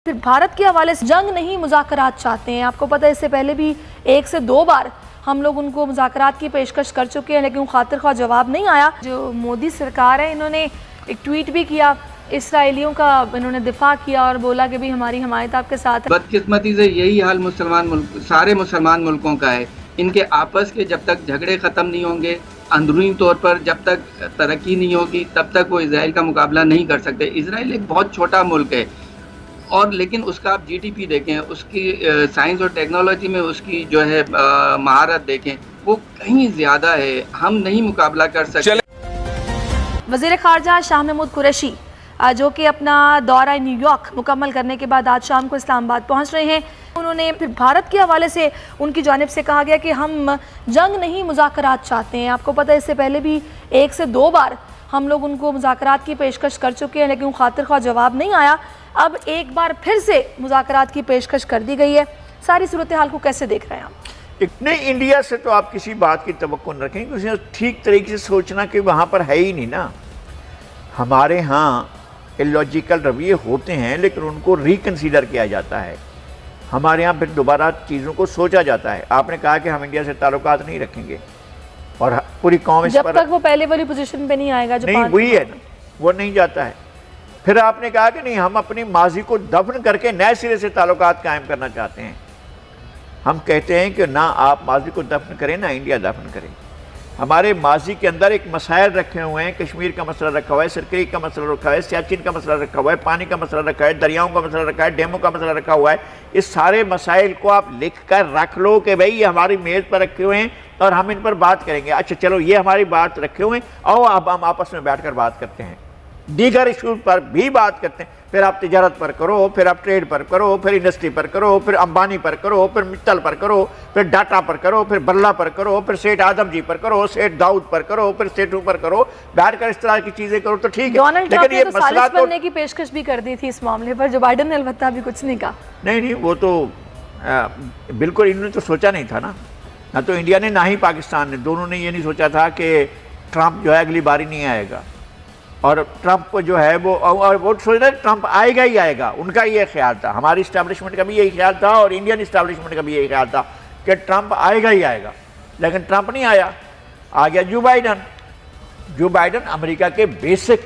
फिर भारत के हवाले से जंग नहीं मुज़ाकरात चाहते हैं। आपको पता है इससे पहले भी 1 से 2 बार हम लोग उनको मुज़ाकरात की पेशकश कर चुके हैं, लेकिन खातिर ख्वाह जवाब नहीं आया। जो मोदी सरकार है इन्होंने एक ट्वीट भी किया, इसराइलियों का इन्होंने दिफा किया और बोला कि भी हमारी हमायत आपके साथ है। बदकिस्मती से यही हाल सारे मुसलमान मुल्कों का है। इनके आपस के जब तक झगड़े ख़त्म नहीं होंगे, अंदरूनी तौर पर जब तक तरक्की नहीं होगी, तब तक वो इसराइल का मुकाबला नहीं कर सकते। इसराइल एक बहुत छोटा मुल्क है और लेकिन उसका आप जीडीपी देखें, उसकी साइंस और टेक्नोलॉजी में उसकी जो है महारत देखें, वो कहीं ज़्यादा है। हम नहीं मुकाबला कर सकते। वज़ीर ख़ारजा शाह महमूद कुरैशी जो कि अपना दौरा न्यूयॉर्क मुकम्मल करने के बाद आज शाम को इस्लामाबाद पहुंच रहे हैं। उन्होंने फिर भारत के हवाले से उनकी जानिब से कहा गया कि हम जंग नहीं मुज़ाकरात चाहते हैं। आपको पता है इससे पहले भी 1 से 2 बार हम लोग उनको मुज़ाकरात की पेशकश कर चुके हैं, लेकिन खातिर ख्वाह जवाब नहीं आया। अब एक बार फिर से मुज़ाकरात की पेशकश कर दी गई है। सारी सूरत हाल को कैसे देख रहे हैं आप? इतने इंडिया से तो आप किसी बात की तवक्को न रखें, क्योंकि ठीक तरीके से सोचना कि वहाँ पर है ही नहीं ना। हमारे यहाँ इलॉजिकल रवैये होते हैं, लेकिन उनको रिकन्सीडर किया जाता है। हमारे यहाँ फिर दोबारा चीज़ों को सोचा जाता है। आपने कहा कि हम इंडिया से ताल्लुकात नहीं रखेंगे और पूरी कौम इस पर जब तक वो पहले वाली पोजीशन पे नहीं आएगा जो नहीं वही है ना, वो नहीं जाता है। फिर आपने कहा कि नहीं, हम अपनी माजी को दफन करके नए सिरे से ताल्लुकात कायम करना चाहते हैं। हम कहते हैं कि ना आप माजी को दफन करें ना इंडिया दफन करें। हमारे माजी के अंदर एक मसाइल रखे हुए हैं। कश्मीर का मसला रखा हुआ है, सरक्रीक का मसला रखा है, सियाचिन का मसला रखा हुआ है, पानी का मसला रखा है, दरियाओं का मसला रखा है, डैमों का मसला रखा हुआ है। इस सारे मसाइल को आप लिख कर रख लो कि भाई ये हमारी मेज़ पर रखे हुए हैं और हम इन पर बात करेंगे। अच्छा चलो, ये हमारी बात रखे हुए हैं, आओ अब हम आपस में बैठ कर बात करते हैं, दीगर इशूज़ पर भी बात करते हैं। फिर आप तिजारत पर करो, फिर आप ट्रेड पर करो, फिर इंडस्ट्री पर करो, फिर अंबानी पर करो, फिर मित्तल पर करो, फिर डाटा पर करो, फिर बल्ला पर करो, फिर सेठ आदम जी पर करो, सेठ दाऊद पर करो, फिर सेठों पर करो। बैठ कर इस तरह की चीज़ें करो तो ठीक है। लेकिन ये मसला तो बनने की पेशकश भी कर दी थी इस मामले पर, जो बाइडन ने अलबत्ता भी कुछ नहीं कहा। नहीं, वो तो बिल्कुल इन्होंने तो सोचा नहीं था ना तो इंडिया ने ना ही पाकिस्तान ने। दोनों ने ये नहीं सोचा था कि ट्रंप जो है अगली बारी नहीं आएगा, और ट्रंप को जो है वो सोच रहे ट्रंप आएगा ही आएगा। उनका ये ख्याल था, हमारी इस्टेब्लिशमेंट का भी यही ख्याल था और इंडियन इस्टेब्लिशमेंट का भी यही ख्याल था कि ट्रंप आएगा ही आएगा। लेकिन ट्रंप नहीं आया, आ गया जो बाइडन। जो बाइडन अमेरिका के बेसिक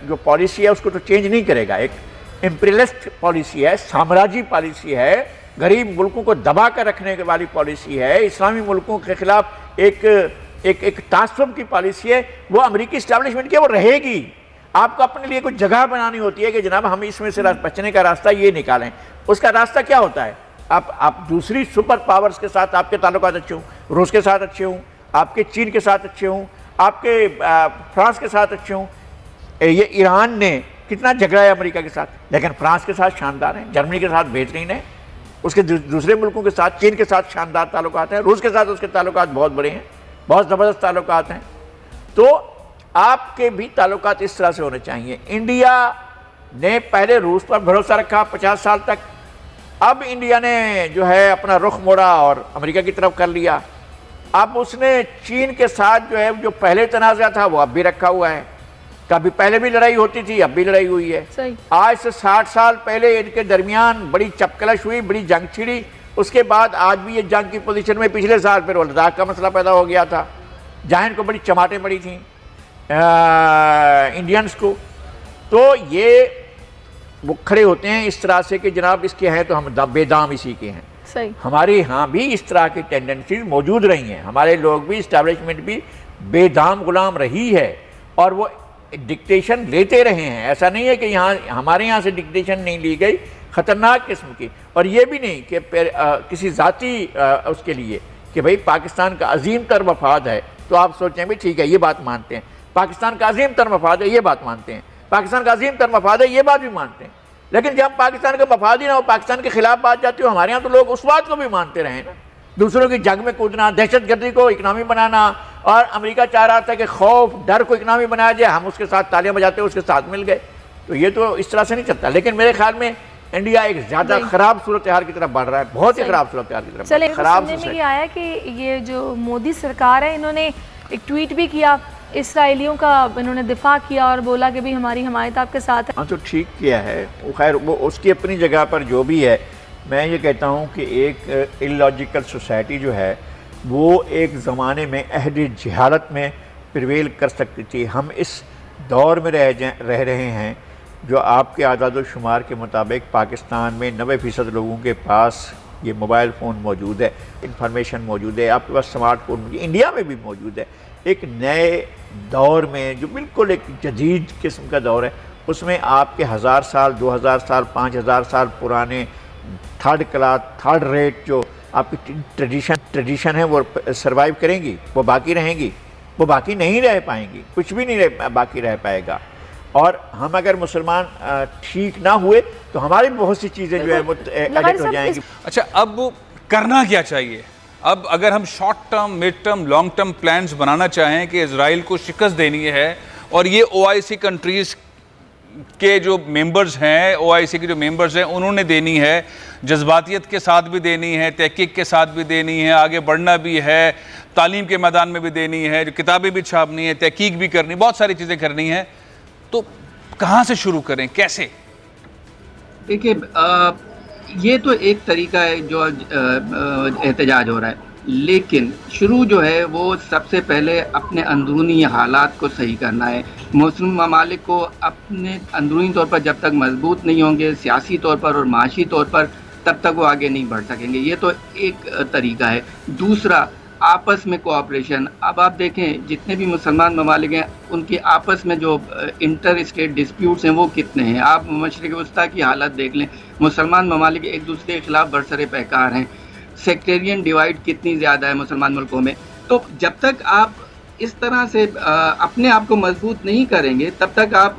जो पॉलिसी है उसको तो चेंज नहीं करेगा। एक इम्पीरियलिस्ट पॉलिसी है, साम्राज्य पॉलिसी है, गरीब मुल्कों को दबा कर रखने वाली पॉलिसी है, इस्लामी मुल्कों के खिलाफ एक तासुब की पॉलिसी है। वो अमेरिकी इस्टेब्लिशमेंट की वो रहेगी। आपको अपने लिए कुछ जगह बनानी होती है कि जनाब हम इसमें से बचने का रास्ता ये निकालें। उसका रास्ता क्या होता है? आप दूसरी सुपर पावर्स के साथ आपके ताल्लुकात अच्छे हों, रूस के साथ अच्छे हों, आपके चीन के साथ अच्छे हों, आपके फ्रांस के साथ अच्छे हों। ये ईरान ने कितना झगड़ा है अमेरिका के साथ, लेकिन फ्रांस के साथ शानदार है, जर्मनी के साथ बेहतरीन है, उसके दूसरे मुल्कों के साथ, चीन के साथ शानदार ताल्लुकात हैं, रूस के साथ उसके ताल्लुकात बहुत बड़े हैं, बहुत ज़बरदस्त ताल्लुकात हैं। तो आपके भी ताल्लुकात इस तरह से होने चाहिए। इंडिया ने पहले रूस पर भरोसा रखा 50 साल तक, अब इंडिया ने जो है अपना रुख मोड़ा और अमेरिका की तरफ कर लिया। अब उसने चीन के साथ जो है जो पहले तनाज़ा था वो अब भी रखा हुआ है। कभी पहले भी लड़ाई होती थी, अब भी लड़ाई हुई है। आज से 60 साल पहले इनके दरमियान बड़ी चपकलश हुई, बड़ी जंग छिड़ी। उसके बाद आज भी ये जंग की पोजीशन में, पिछले साल फिर लद्दाख का मसला पैदा हो गया था, जहाँ इनको बड़ी चमाटें पड़ी थी इंडियंस को। तो ये वो खड़े होते हैं इस तरह से कि जनाब इसके हैं तो हम बेदाम इसी के हैं। सही। हमारे यहाँ भी इस तरह की टेंडेंसीज मौजूद रही हैं। हमारे लोग भी, इस्टेब्लिशमेंट भी बेदाम गुलाम रही है और वो डिक्टेशन लेते रहे हैं। ऐसा नहीं है कि यहाँ हमारे यहाँ से डिक्टेशन नहीं ली गई, ख़तरनाक किस्म की। और ये भी नहीं कि किसी ज़ाती उसके लिए कि भाई पाकिस्तान का अजीम तर मफाद है तो आप सोचें भी ठीक है, ये बात मानते हैं। पाकिस्तान का अजीम तर मफाद है, ये बात मानते हैं। पाकिस्तान का अजीम तर मफाद है, ये बात भी मानते हैं। लेकिन जब पाकिस्तान का मफाद ही ना हो, पाकिस्तान के खिलाफ बात जाती हो, हमारे यहाँ तो लोग उस बात को भी मानते रहे ना। दूसरों की जंग में कूदना, दहशतगर्दी को इकनॉमी बनाना, और अमेरिका चाह रहा था कि खौफ डर को इकनॉमी बनाया जाए, हम उसके साथ तालियां बजाते उसके साथ मिल गए। तो ये तो इस तरह से नहीं चलता। लेकिन मेरे ख्याल में इंडिया एक ज़्यादा ख़राब सूरत हाल की तरफ बढ़ रहा है, बहुत ही ख़राब सूरत हाल की तरफ। खराब सुनने में ये आया कि ये जो मोदी सरकार है इन्होंने एक ट्वीट भी किया, इसराइलियों का इन्होंने दिफा किया और बोला कि भाई हमारी हमायत आपके साथ है। हाँ, तो ठीक किया है वो, खैर वो उसकी अपनी जगह पर जो भी है। मैं ये कहता हूँ कि एक इलॉजिकल सोसाइटी जो है वो एक ज़माने में अहद जहालत में प्रिवेल कर सकती थी। हम इस दौर में रह रहे हैं जो आपके आदाद शुमार के मुताबिक पाकिस्तान में 90% लोगों के पास ये मोबाइल फ़ोन मौजूद है, इंफॉर्मेशन मौजूद है, आपके पास स्मार्टफोन इंडिया में भी मौजूद है। एक नए दौर में जो बिल्कुल एक जदीद किस्म का दौर है, उसमें आपके 1000 साल 2000 साल 5000 साल पुराने थर्ड क्लास थर्ड रेट जो आपकी ट्रेडिशन है वो सर्वाइव करेंगी, वो बाकी रहेंगी? वो बाकी नहीं रह पाएंगी, कुछ भी नहीं बाकी रह पाएगा। और हम अगर मुसलमान ठीक ना हुए तो हमारी बहुत सी चीज़ें जो है वो एडिक्ट हो जाएंगी। अच्छा, अब करना क्या चाहिए? अब अगर हम short term, mid term, long term plans बनाना चाहें कि इजराइल को शिकस्त देनी है और ये OIC कंट्रीज़ के जो मेंबर्स हैं, OIC के जो मेंबर्स हैं उन्होंने देनी है, जज्बातियत के साथ भी देनी है, तहकीक के साथ भी देनी है, आगे बढ़ना भी है, तालीम के मैदान में भी देनी है, जो किताबें भी छापनी है, तहकीक भी करनी, बहुत सारी चीज़ें करनी है, तो कहाँ से शुरू करें, कैसे? देखिए, ये तो एक तरीका है जो एहतजाज हो रहा है, लेकिन शुरू जो है वो सबसे पहले अपने अंदरूनी हालात को सही करना है। मुस्लिम ममालिक को अपने अंदरूनी तौर पर जब तक मजबूत नहीं होंगे सियासी तौर पर और माशी तौर पर, तब तक वो आगे नहीं बढ़ सकेंगे। ये तो एक तरीका है। दूसरा, आपस में कोऑपरेशन। अब आप देखें जितने भी मुसलमान ममालिक हैं उनकी आपस में जो इंटर स्टेट डिस्प्यूट्स हैं वो कितने हैं। आप मशरिक़ वस्ता की हालत देख लें, मुसलमान ममालिक एक दूसरे के खिलाफ बरसरे पैकार हैं, सेक्टेरियन डिवाइड कितनी ज़्यादा है मुसलमान मुल्कों में। तो जब तक आप इस तरह से अपने आप को मजबूत नहीं करेंगे तब तक आप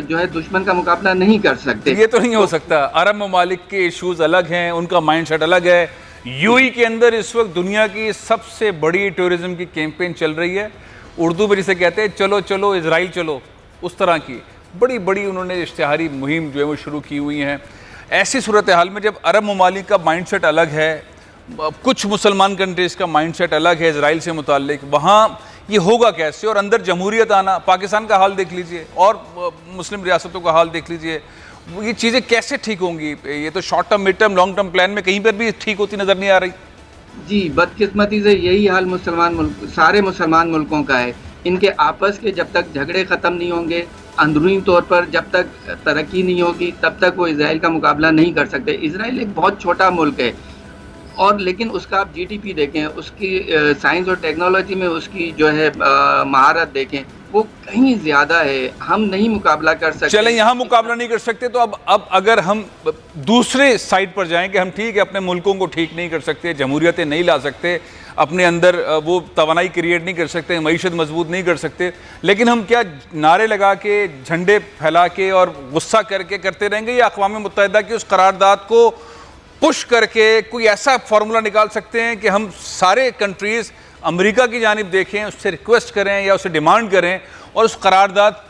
जो है दुश्मन का मुकाबला नहीं कर सकते। ये तो नहीं हो सकता। अरब ममालिक के इशूज़ अलग हैं, उनका माइंडसेट अलग है। UAE के अंदर इस वक्त दुनिया की सबसे बड़ी टूरिज्म की कैंपेन चल रही है, उर्दू में जिसे कहते हैं चलो चलो इजराइल चलो, उस तरह की बड़ी बड़ी उन्होंने इश्तिहारी मुहिम जो है वो शुरू की हुई हैं। ऐसी सूरत हाल में जब अरब ममालिक का माइंडसेट अलग है, कुछ मुसलमान कंट्रीज़ का माइंडसेट अलग है इजराइल से मुताल्लिक, वहाँ ये होगा कैसे? और अंदर जमहूरियत आना, पाकिस्तान का हाल देख लीजिए और मुस्लिम रियासतों का हाल देख लीजिए, ये चीज़ें कैसे ठीक होंगी? ये तो short term, mid term, long term plan में कहीं पर भी ठीक होती नज़र नहीं आ रही। जी, बदकिस्मती से यही हाल सारे मुसलमान मुल्कों का है। इनके आपस के जब तक झगड़े ख़त्म नहीं होंगे, अंदरूनी तौर पर जब तक तरक्की नहीं होगी, तब तक वो इसराइल का मुकाबला नहीं कर सकते। इसराइल एक बहुत छोटा मुल्क है और लेकिन उसका आप GDP देखें, उसकी साइंस और टेक्नोलॉजी में उसकी जो है महारत देखें, वो कहीं ज़्यादा है। हम नहीं मुकाबला कर सकते। चलें, यहाँ मुकाबला नहीं कर सकते तो अब अगर हम दूसरे साइड पर जाएं कि हम ठीक है अपने मुल्कों को ठीक नहीं कर सकते, जमहूरियतें नहीं ला सकते, अपने अंदर वो तवानाई क्रिएट नहीं कर सकते, मईशत मजबूत नहीं कर सकते, लेकिन हम क्या नारे लगा के, झंडे फैला के और गुस्सा करके करते रहेंगे, या अक़वाम मुत्तहिदा की उस करारदाद को पुश करके कोई ऐसा फार्मूला निकाल सकते हैं कि हम सारे कंट्रीज़ अमेरिका की जानिब देखें, उससे रिक्वेस्ट करें या उससे डिमांड करें और उस करारदाद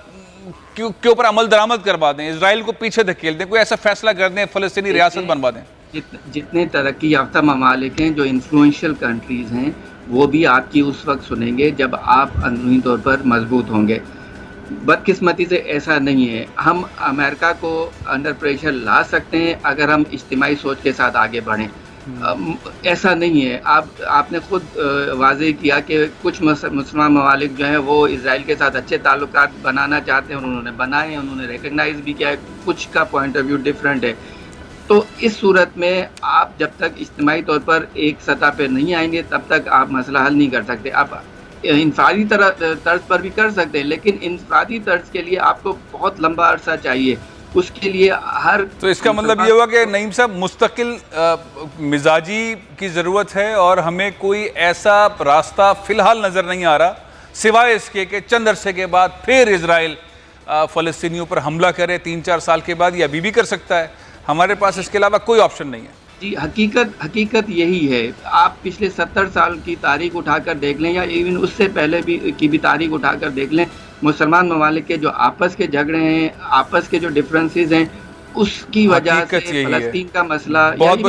के ऊपर अमल दरामद करवा दें, इजराइल को पीछे धकेल दें, कोई ऐसा फैसला कर दें, फ़लस्तीनी रियासत बनवा दें? जितने तरक्की याफ्ता ममालिक हैं जो इन्फ्लुएंशियल कंट्रीज़ हैं, वो भी आपकी उस वक्त सुनेंगे जब आप अंदरूनी तौर पर मजबूत होंगे। बदकिस्मती से ऐसा नहीं है। हम अमेरिका को अंडर प्रेशर ला सकते हैं अगर हम इज्तिमाई सोच के साथ आगे बढ़ें। ऐसा नहीं है। आपने खुद वाज़ेह किया कि कुछ मुसलमान ममालिक जो हैं वो इजराइल के साथ अच्छे ताल्लुकात बनाना चाहते हैं, उन्होंने बनाए, उन्होंने रिकगनाइज़ भी किया है, कुछ का पॉइंट ऑफ व्यू डिफरेंट है। तो इस सूरत में आप जब तक इज्तिमाई तौर पर एक सतह पर नहीं आएंगे तब तक आप मसला हल नहीं कर सकते। आप इंफरादी तर्ज पर भी कर सकते हैं, लेकिन इंफरादी तर्ज के लिए आपको बहुत लंबा अरसा चाहिए। उसके लिए हर तो इसका मतलब ये हुआ कि नईम साहब मुस्तकिल मिजाजी की ज़रूरत है और हमें कोई ऐसा रास्ता फ़िलहाल नज़र नहीं आ रहा सिवाय इसके कि चंद अरसे के बाद फिर इजराइल फ़लस्तीनियों पर हमला करे 3-4 साल के बाद, ये अभी भी कर सकता है। हमारे पास इसके अलावा कोई ऑप्शन नहीं है। जी, हकीकत यही है। आप पिछले 70 साल की तारीख उठाकर देख लें या इवन उससे पहले की भी तारीख उठाकर देख लें, मुसलमान ममालिक के जो आपस के झगड़े हैं, आपस के जो डिफरेंसेस हैं, उसकी वजह से फ़लस्तीन का मसला बहुत